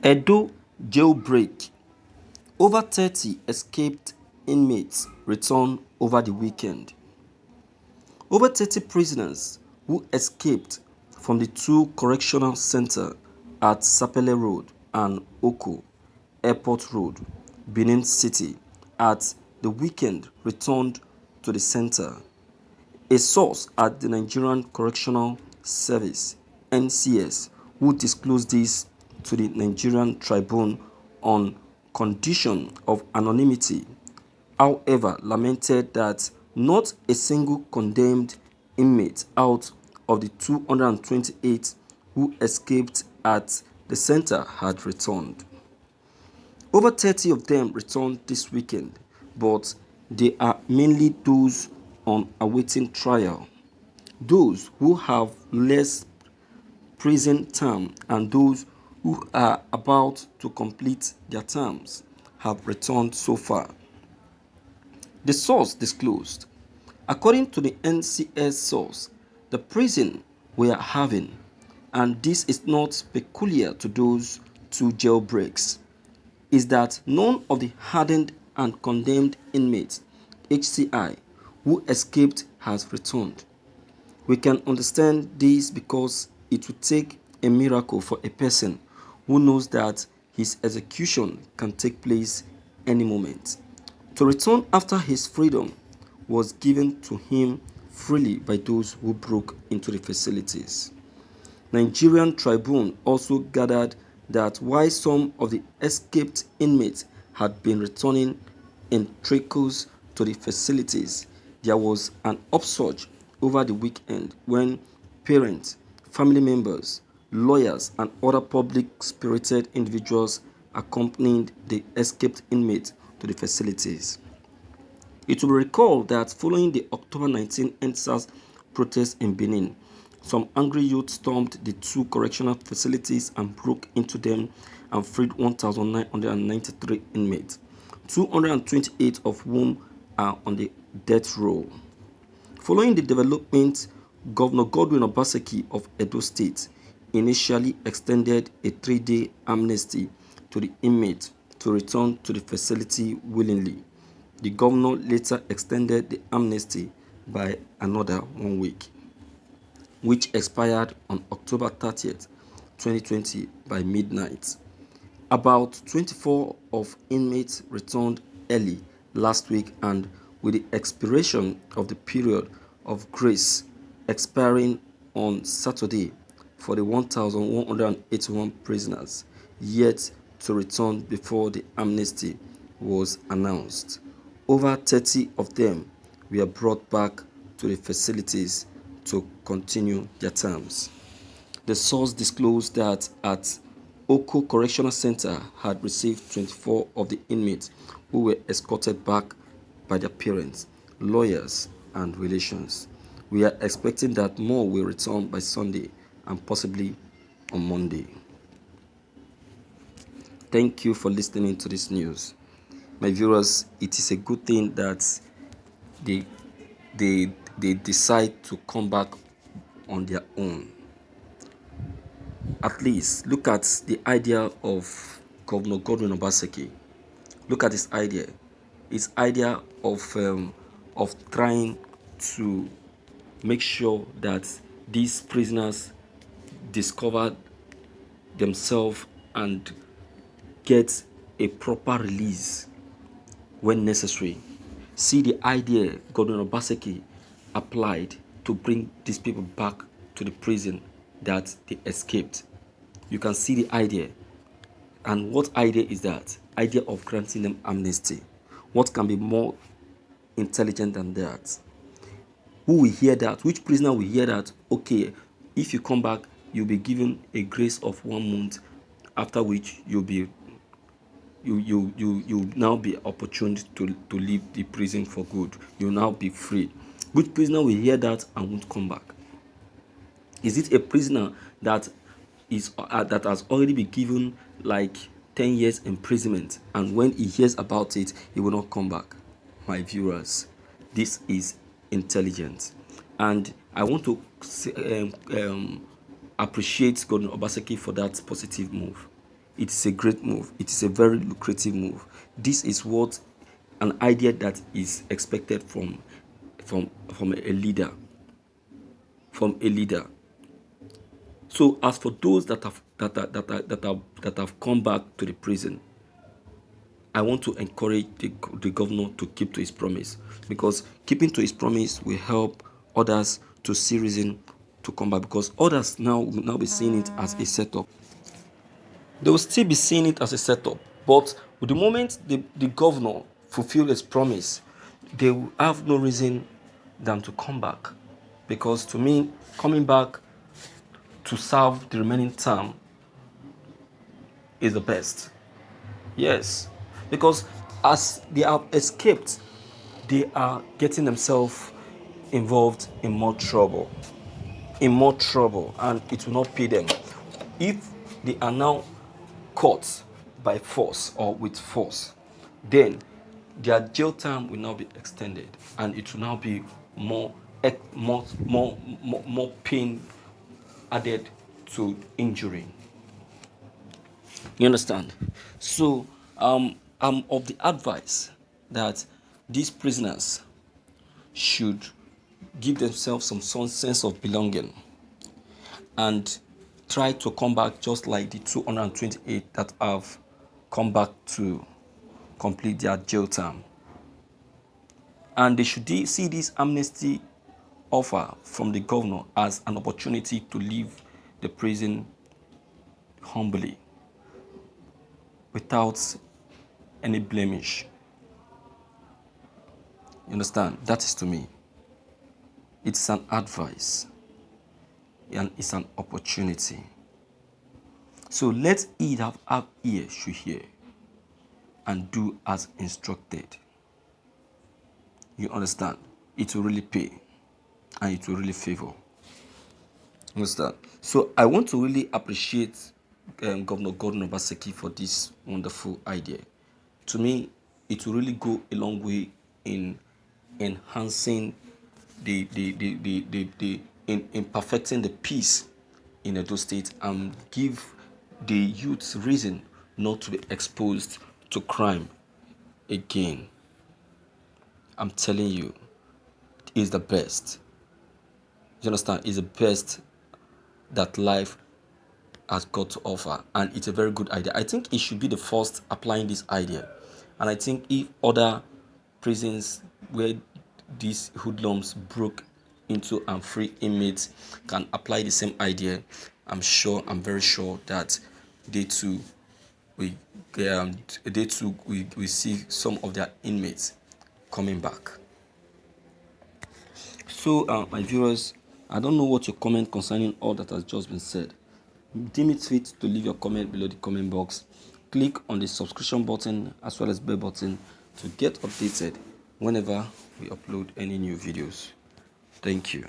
Edo jailbreak. Over 30 escaped inmates returned over the weekend. Over 30 prisoners who escaped from the two correctional centers at Sapele Road and Oko Airport Road, Benin City, at the weekend returned to the center. A source at the Nigerian Correctional Service (NCS), who disclosed this to the Nigerian Tribune on condition of anonymity, however, lamented that not a single condemned inmate out of the 228 who escaped at the center had returned. Over 30 of them returned this weekend, but they are mainly those on awaiting trial, those who have less prison term, and those who are about to complete their terms have returned so far. The source disclosed. According to the NCS source, the prison we are having, and this is not peculiar to those two jailbreaks, is that none of the hardened and condemned inmates (HCI) who escaped has returned. We can understand this because it would take a miracle for a person who knows that his execution can take place any moment. To return after his freedom was given to him freely by those who broke into the facilities. Nigerian Tribune also gathered that while some of the escaped inmates had been returning in trickles to the facilities, there was an upsurge over the weekend when parents, family members, lawyers, and other public-spirited individuals accompanied the escaped inmates to the facilities. It will be recalled that following the October 19 EndSARS protests in Benin, some angry youth stormed the two correctional facilities and broke into them and freed 1,993 inmates, 228 of whom are on the death row. Following the development, Governor Godwin Obaseki of Edo State initially extended a 3-day amnesty to the inmates to return to the facility willingly. The governor later extended the amnesty by another 1 week, which expired on October 30th, 2020 by midnight. About 24 of inmates returned early last week, and with the expiration of the period of grace expiring on Saturday for the 1,181 prisoners yet to return before the amnesty was announced, over 30 of them were brought back to the facilities to continue their terms. The source disclosed that at Oko Correctional Center had received 24 of the inmates who were escorted back by their parents, lawyers, and relations. We are expecting that more will return by Sunday and possibly on Monday. Thank you for listening to this news. My viewers, it is a good thing that they decide to come back on their own. At least look at the idea of Governor Godwin Obaseki. Look at his idea. His idea of trying to make sure that these prisoners discover themselves and get a proper release when necessary. See the idea Godwin Obaseki applied to bring these people back to the prison that they escaped. You can see the idea. And what idea is that? Idea of granting them amnesty. What can be more intelligent than that? Who will hear that? Which prisoner will hear that? Okay, if you come back, you'll be given a grace of 1 month, after which you'll now be opportune to leave the prison for good. You'll now be free. Which prisoner will hear that and won't come back? Is it a prisoner that has already been given like 10 years imprisonment, and when he hears about it, he will not come back? My viewers, this is intelligent, and I want to appreciate Godwin Obaseki for that positive move. it is a great move. It is a very lucrative move. This is what an idea that is expected from a leader. From a leader. So as for those that have come back to the prison, I want to encourage the governor to keep to his promise, because keeping to his promise will help others to see reason to come back, because others now will now be seeing it as a setup. They will still be seeing it as a setup, but with the moment the governor fulfill his promise, they will have no reason than to come back, because to me, coming back to serve the remaining term is the best. Yes, because as they have escaped, they are getting themselves involved in more trouble. And it will not pay them. If they are now caught by force or with force, then their jail term will now be extended, and it will now be more pain added to injury. You understand? So I'm of the advice that these prisoners should give themselves some sense of belonging and try to come back just like the 228 that have come back to complete their jail term. And they should see this amnesty offer from the governor as an opportunity to leave the prison humbly, without any blemish. You understand? That is to me. It's an advice and it's an opportunity. So let he that have ear should hear and do as instructed. You understand? It will really pay and it will really favor. Understand? So I want to really appreciate Governor Gordon Obaseki for this wonderful idea. To me, it will really go a long way in enhancing in perfecting the peace in Edo State, and give the youth reason not to be exposed to crime again. I'm telling you, it's the best. You understand? It's the best that life has got to offer, and it's a very good idea. I think it should be the first applying this idea, and I think if other prisons where these hoodlums broke into and free inmates can apply the same idea, I'm very sure that they too we see some of their inmates coming back. So my viewers, I don't know what your comment concerning all that has just been said. Deem it fit to leave your comment below the comment box. Click on the subscription button as well as bell button to get updated whenever we upload any new videos. Thank you.